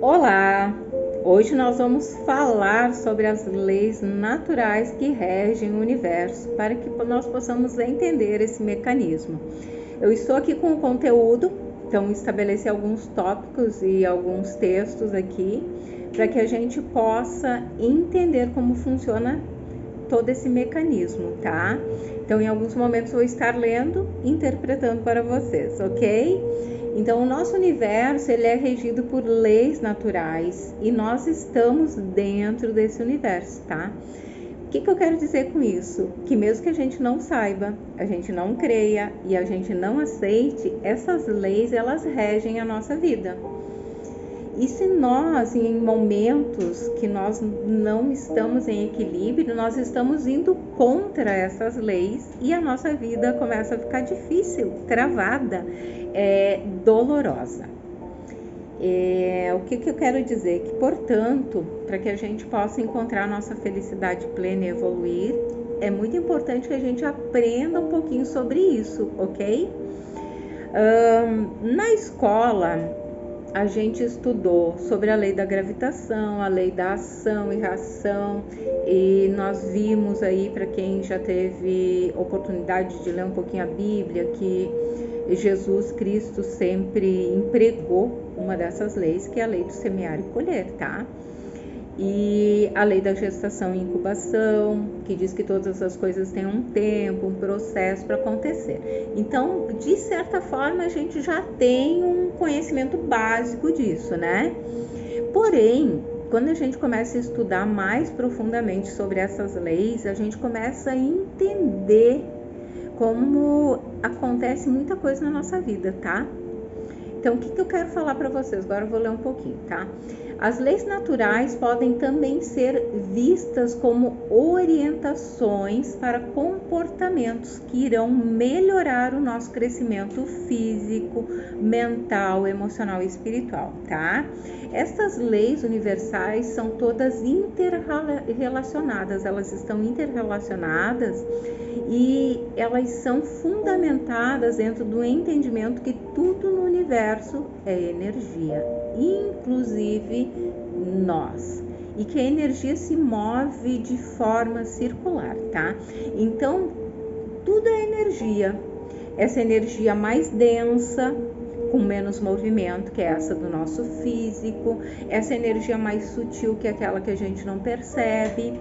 Olá! Hoje nós vamos falar sobre as leis naturais que regem o universo, para que nós possamos entender esse mecanismo. Eu estou aqui com o conteúdo, então estabeleci alguns tópicos e alguns textos aqui, para que a gente possa entender como funciona todo esse mecanismo, tá? Então, em alguns momentos eu vou estar lendo e interpretando para vocês, ok? Então, o nosso universo, ele é regido por leis naturais e nós estamos dentro desse universo, tá? O que eu quero dizer com isso? Que mesmo que a gente não saiba, a gente não creia e a gente não aceite, essas leis, elas regem a nossa vida. E se nós, em momentos que nós não estamos em equilíbrio, nós estamos indo contra essas leis e a nossa vida começa a ficar difícil, travada, dolorosa. O que eu quero dizer? Que, portanto, para que a gente possa encontrar a nossa felicidade plena e evoluir, é muito importante que a gente aprenda um pouquinho sobre isso, ok? Na escola, a gente estudou sobre a lei da gravitação, a lei da ação e reação, e nós vimos aí, para quem já teve oportunidade de ler um pouquinho a Bíblia, que Jesus Cristo sempre empregou uma dessas leis, que é a lei do semear e colher, tá? E a lei da gestação e incubação, que diz que todas as coisas têm um tempo, um processo para acontecer. Então, de certa forma, a gente já tem um conhecimento básico disso, né? Porém, quando a gente começa a estudar mais profundamente sobre essas leis, a gente começa a entender como acontece muita coisa na nossa vida, tá? Então, o que eu quero falar para vocês? Agora eu vou ler um pouquinho, tá? As leis naturais podem também ser vistas como orientações para comportamentos que irão melhorar o nosso crescimento físico, mental, emocional e espiritual, tá? Essas leis universais são todas interrelacionadas, elas estão interrelacionadas e elas são fundamentadas dentro do entendimento que tudo no universo é energia, inclusive nós, e que a energia se move de forma circular, tá? Então, tudo é energia. Essa energia mais densa, com menos movimento, que é essa do nosso físico, essa energia mais sutil, que é aquela que a gente não percebe.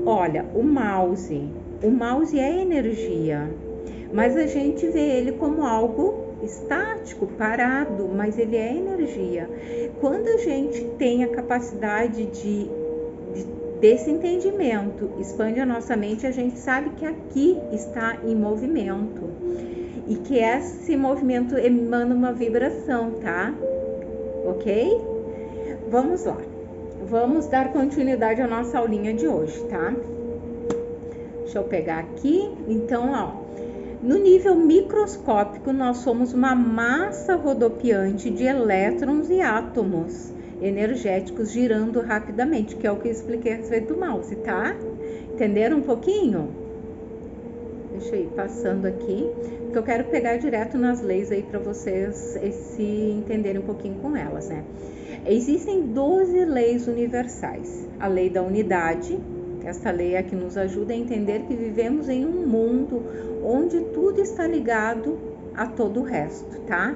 Olha, o mouse é energia, mas a gente vê ele como algo estático, parado, mas ele é energia. Quando a gente tem a capacidade desse entendimento, expande a nossa mente, a gente sabe que aqui está em movimento e que esse movimento emana uma vibração, tá? Ok? Vamos lá. Vamos dar continuidade à nossa aulinha de hoje, tá? Deixa eu pegar aqui. Então, ó, no nível microscópico, nós somos uma massa rodopiante de elétrons e átomos energéticos girando rapidamente, que é o que eu expliquei a respeito do mouse, tá? Entenderam um pouquinho? Deixa eu ir passando aqui, porque eu quero pegar direto nas leis aí para vocês se entenderem um pouquinho com elas, né? Existem 12 leis universais. A lei da unidade, essa lei é que nos ajuda a entender que vivemos em um mundo onde tudo está ligado a todo o resto, tá?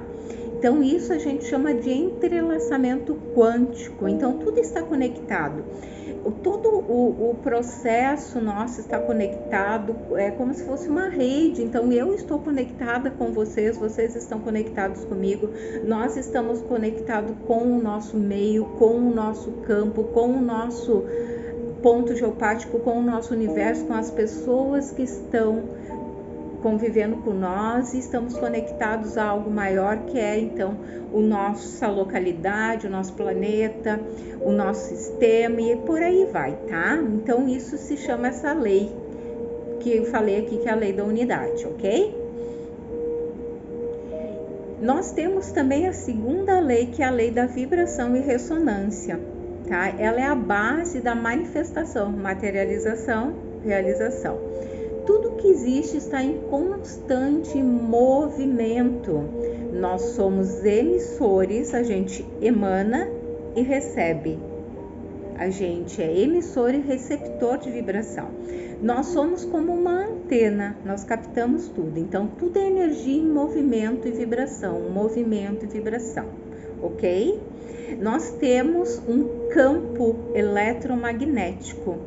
Então, isso a gente chama de entrelaçamento quântico. Então, tudo está conectado. Todo o processo nosso está conectado, é como se fosse uma rede. Então, eu estou conectada com vocês, vocês estão conectados comigo, nós estamos conectados com o nosso meio, com o nosso campo, com o nosso ponto geopático, com o nosso universo, com as pessoas que estão convivendo com nós, e estamos conectados a algo maior, que é então a nossa localidade, o nosso planeta, o nosso sistema, e por aí vai, tá? Então isso se chama essa lei que eu falei aqui, que é a lei da unidade, ok? Nós temos também a segunda lei, que é a lei da vibração e ressonância, tá? Ela é a base da manifestação, materialização, realização. Tudo que existe está em constante movimento. Nós somos emissores, a gente emana e recebe. A gente é emissor e receptor de vibração. Nós somos como uma antena, nós captamos tudo. Então, tudo é energia em movimento e vibração, movimento e vibração, ok? Nós temos um campo eletromagnético.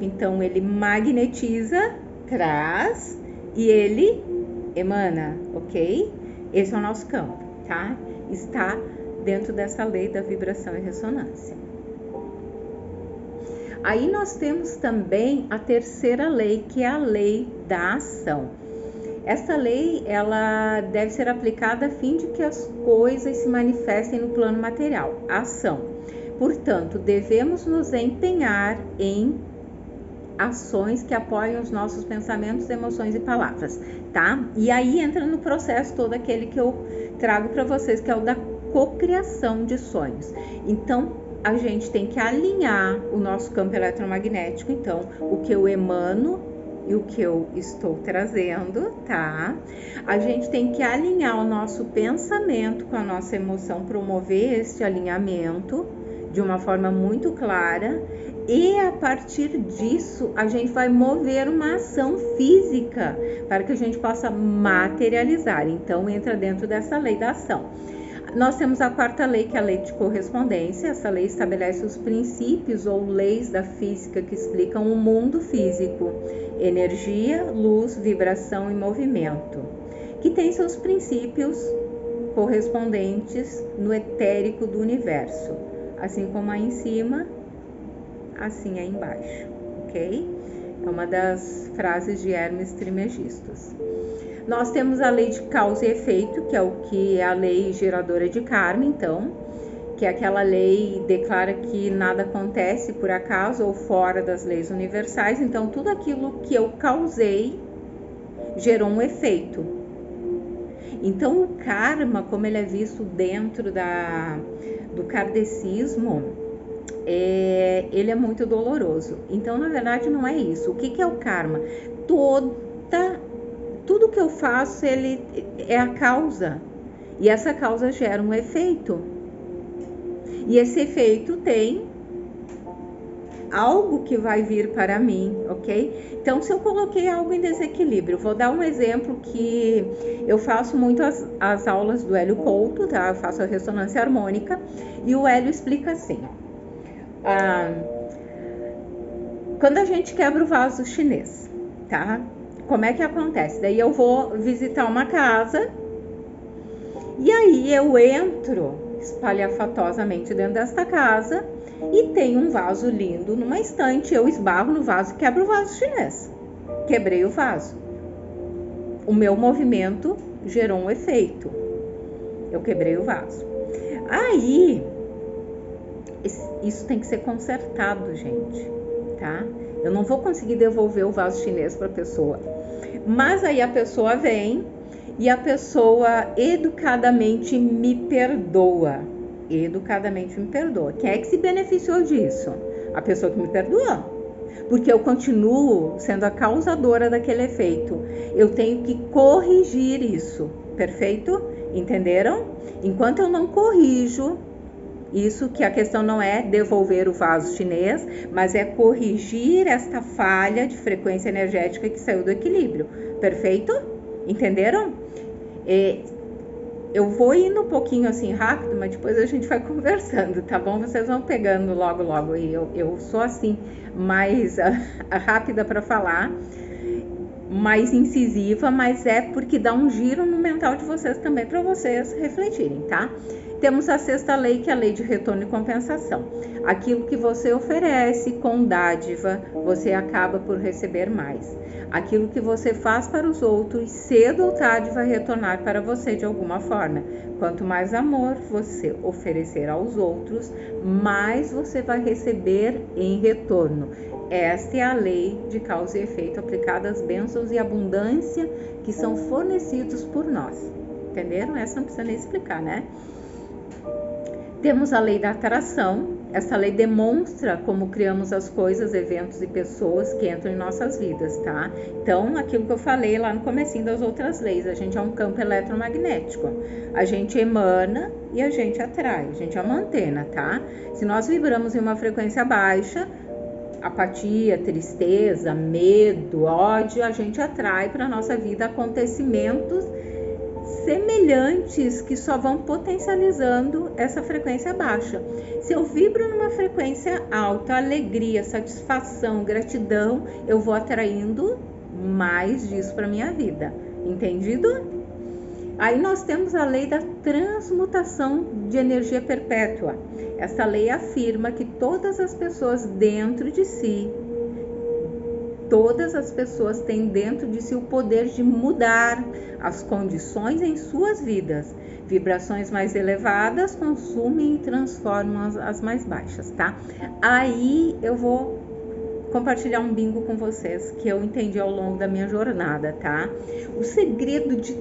Então ele magnetiza, traz e ele emana, ok? Esse é o nosso campo, tá? Está dentro dessa lei da vibração e ressonância. Aí nós temos também a terceira lei, que é a lei da ação. Essa lei, ela deve ser aplicada a fim de que as coisas se manifestem no plano material, a ação. Portanto, devemos nos empenhar em ações que apoiam os nossos pensamentos, emoções e palavras, tá? E aí entra no processo todo aquele que eu trago para vocês, que é o da cocriação de sonhos. Então, a gente tem que alinhar o nosso campo eletromagnético, então, o que eu emano e o que eu estou trazendo, tá? A gente tem que alinhar o nosso pensamento com a nossa emoção, promover esse alinhamento de uma forma muito clara, e a partir disso a gente vai mover uma ação física para que a gente possa materializar. Então entra dentro dessa lei da ação. Nós temos a quarta lei, que é a lei de correspondência. Essa lei estabelece os princípios ou leis da física que explicam o mundo físico: energia, luz, vibração e movimento, que tem seus princípios correspondentes no etérico do universo. Assim como aí em cima, assim aí embaixo, ok? É uma das frases de Hermes Trismegistus. Nós temos a lei de causa e efeito, que é o que é a lei geradora de karma, então, que é aquela lei que declara que nada acontece por acaso ou fora das leis universais. Então, tudo aquilo que eu causei gerou um efeito. Então, o karma, como ele é visto dentro do kardecismo, ele é muito doloroso. Então, na verdade, não é isso. O que é o karma? Tudo que eu faço, ele é a causa. E essa causa gera um efeito. E esse efeito tem algo que vai vir para mim, ok? Então, se eu coloquei algo em desequilíbrio, vou dar um exemplo que eu faço muito as aulas do Hélio Couto, tá? Eu faço a ressonância harmônica e o Hélio explica assim. Quando a gente quebra o vaso chinês, tá? Como é que acontece? Daí eu vou visitar uma casa e aí eu entro espalhafatosamente dentro desta casa e tem um vaso lindo numa estante, eu esbarro no vaso e quebro o vaso chinês. Quebrei o vaso. O meu movimento gerou um efeito. Eu quebrei o vaso. Aí, isso tem que ser consertado, gente, tá? Eu não vou conseguir devolver o vaso chinês para a pessoa. Mas aí a pessoa vem e a pessoa educadamente me perdoa. Quem é que se beneficiou disso? A pessoa que me perdoou. Porque eu continuo sendo a causadora daquele efeito. Eu tenho que corrigir isso. Perfeito? Entenderam? Enquanto eu não corrijo isso, que a questão não é devolver o vaso chinês, mas é corrigir esta falha de frequência energética que saiu do equilíbrio. Perfeito? Entenderam? Eu vou indo um pouquinho assim rápido, mas depois a gente vai conversando, tá bom? Vocês vão pegando logo. E eu sou assim, mais rápida para falar, mais incisiva, mas é porque dá um giro no mental de vocês também, para vocês refletirem, tá? Temos a sexta lei, que é a lei de retorno e compensação. Aquilo que você oferece com dádiva, você acaba por receber mais. Aquilo que você faz para os outros, cedo ou tarde vai retornar para você de alguma forma. Quanto mais amor você oferecer aos outros, mais você vai receber em retorno. Esta é a lei de causa e efeito aplicada às bênçãos e abundância que são fornecidos por nós. Entenderam? Essa não precisa nem explicar, né? Temos a lei da atração. Essa lei demonstra como criamos as coisas, eventos e pessoas que entram em nossas vidas, tá? Então, aquilo que eu falei lá no comecinho das outras leis, a gente é um campo eletromagnético. A gente emana e a gente atrai, a gente é uma antena, tá? Se nós vibramos em uma frequência baixa, apatia, tristeza, medo, ódio, a gente atrai para a nossa vida acontecimentos semelhantes que só vão potencializando essa frequência baixa. Se eu vibro numa frequência alta, alegria, satisfação, gratidão, eu vou atraindo mais disso para minha vida. Entendido? Aí nós temos a lei da transmutação de energia perpétua. Essa lei afirma que todas as pessoas dentro de si, todas as pessoas têm dentro de si o poder de mudar as condições em suas vidas. Vibrações mais elevadas consumem e transformam as mais baixas, tá? Aí eu vou compartilhar um bingo com vocês que eu entendi ao longo da minha jornada, tá? O segredo de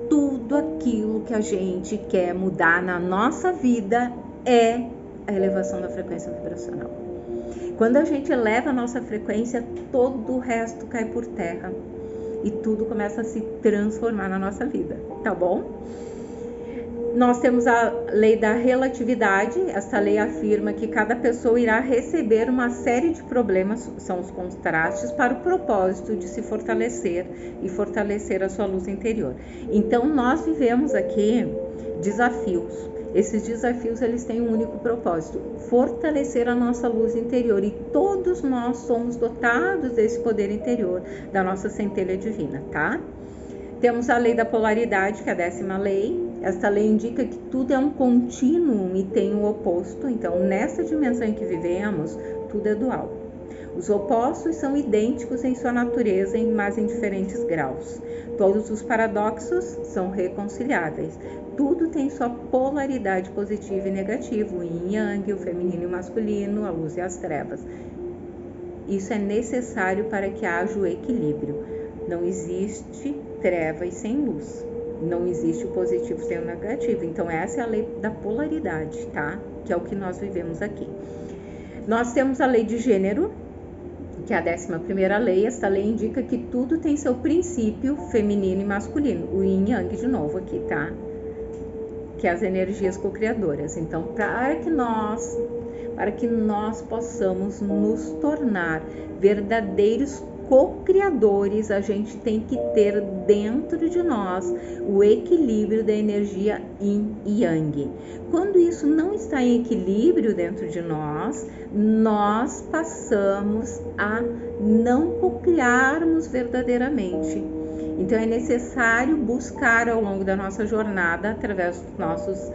tudo aquilo que a gente quer mudar na nossa vida é a elevação da frequência vibracional. Quando a gente eleva a nossa frequência, todo o resto cai por terra e tudo começa a se transformar na nossa vida, tá bom? Nós temos a lei da relatividade. Essa lei afirma que cada pessoa irá receber uma série de problemas, são os contrastes, para o propósito de se fortalecer e fortalecer a sua luz interior. Então, nós vivemos aqui desafios. Esses desafios, eles têm um único propósito: fortalecer a nossa luz interior, e todos nós somos dotados desse poder interior, da nossa centelha divina, tá? Temos a lei da polaridade, que é a 10ª lei. Esta lei indica que tudo é um contínuo e tem um oposto. Então, nessa dimensão em que vivemos, tudo é dual. Os opostos são idênticos em sua natureza, mas em diferentes graus. Todos os paradoxos são reconciliáveis. Tudo tem sua polaridade positiva e negativa, o yin e yang, o feminino e o masculino, a luz e as trevas. Isso é necessário para que haja o equilíbrio. Não existe trevas sem luz. Não existe o positivo sem o negativo. Então, essa é a lei da polaridade, tá? Que é o que nós vivemos aqui. Nós temos a lei de gênero, que é a 11ª lei. Essa lei indica que tudo tem seu princípio feminino e masculino. O yin e yang de novo aqui, tá? Que é as energias co-criadoras. Então, para que nós possamos nos tornar verdadeiros co-criadores, a gente tem que ter dentro de nós o equilíbrio da energia yin e yang. Quando isso não está em equilíbrio dentro de nós, nós passamos a não co-criarmos verdadeiramente. Então é necessário buscar ao longo da nossa jornada, através dos nossos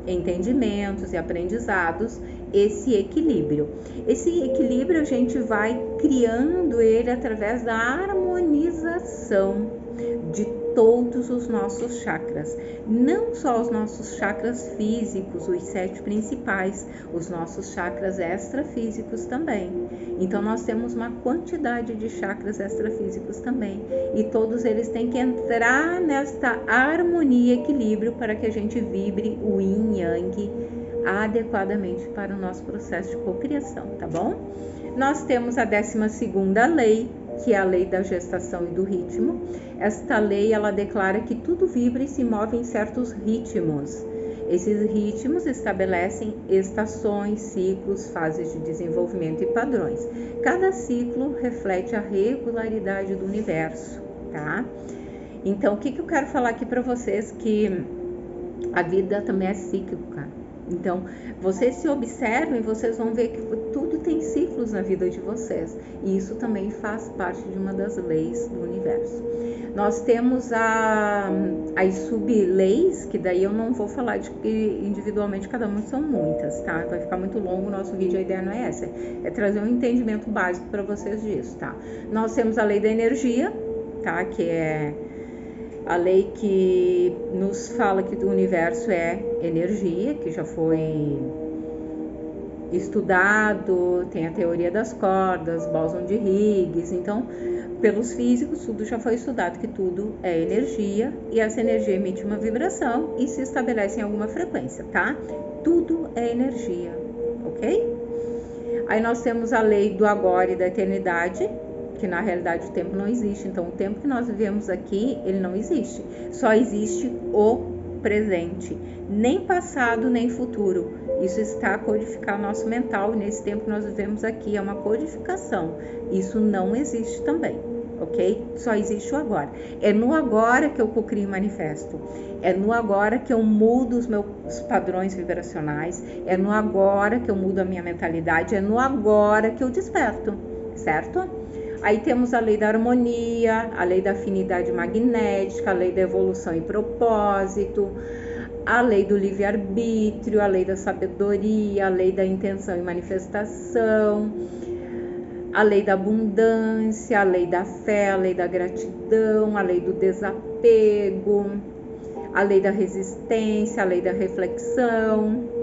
entendimentos e aprendizados, esse equilíbrio. Esse equilíbrio a gente vai criando ele através da harmonização de todos os nossos chakras, não só os nossos chakras físicos, os 7 principais, os nossos chakras extrafísicos também. Então nós temos uma quantidade de chakras extrafísicos também, e todos eles têm que entrar nesta harmonia e equilíbrio para que a gente vibre o yin e yang adequadamente para o nosso processo de cocriação, tá bom? Nós temos a 12ª lei, que é a lei da gestação e do ritmo. Esta lei, ela declara que tudo vibra e se move em certos ritmos. Esses ritmos estabelecem estações, ciclos, fases de desenvolvimento e padrões. Cada ciclo reflete a regularidade do universo, tá? Então, o que eu quero falar aqui para vocês? Que a vida também é cíclica. Então, vocês se observem e vocês vão ver que tudo tem ciclos na vida de vocês. E isso também faz parte de uma das leis do universo. Nós temos as sub-leis, que daí eu não vou falar de que individualmente cada uma, são muitas, tá? Vai ficar muito longo o nosso vídeo, a ideia não é essa. É trazer um entendimento básico para vocês disso, tá? Nós temos a lei da energia, tá? Que é a lei que nos fala que o universo é energia, que já foi estudado, tem a teoria das cordas, bóson de Higgs. Então, pelos físicos, tudo já foi estudado que tudo é energia e essa energia emite uma vibração e se estabelece em alguma frequência, tá? Tudo é energia, ok? Aí nós temos a lei do agora e da eternidade, que na realidade o tempo não existe. Então o tempo que nós vivemos aqui, ele não existe. Só existe o presente, nem passado nem futuro. Isso está codificado no nosso mental e nesse tempo que nós vivemos aqui é uma codificação. Isso não existe também, ok? Só existe o agora. É no agora que eu cocrio e manifesto. É no agora que eu mudo os meus padrões vibracionais. É no agora que eu mudo a minha mentalidade. É no agora que eu desperto, certo? Aí temos a lei da harmonia, a lei da afinidade magnética, a lei da evolução e propósito, a lei do livre-arbítrio, a lei da sabedoria, a lei da intenção e manifestação, a lei da abundância, a lei da fé, a lei da gratidão, a lei do desapego, a lei da resistência, a lei da reflexão.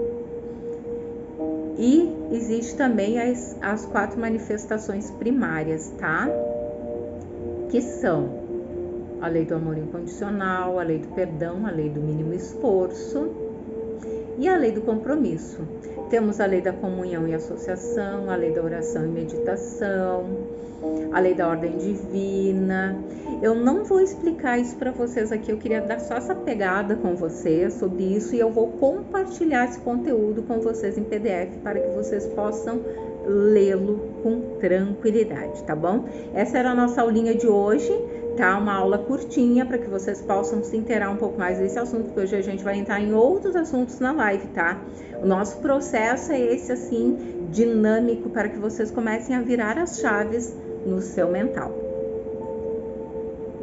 E existe também as 4 manifestações primárias, tá? Que são a lei do amor incondicional, a lei do perdão, a lei do mínimo esforço e a lei do compromisso. Temos a lei da comunhão e associação, a lei da oração e meditação, a lei da ordem divina. Eu não vou explicar isso para vocês aqui, eu queria dar só essa pegada com vocês sobre isso e eu vou compartilhar esse conteúdo com vocês em PDF para que vocês possam lê-lo com tranquilidade, tá bom? Essa era a nossa aulinha de hoje, tá? Uma aula curtinha para que vocês possam se inteirar um pouco mais desse assunto, porque hoje a gente vai entrar em outros assuntos na live, tá? O nosso processo é esse, assim, dinâmico, para que vocês comecem a virar as chaves no seu mental.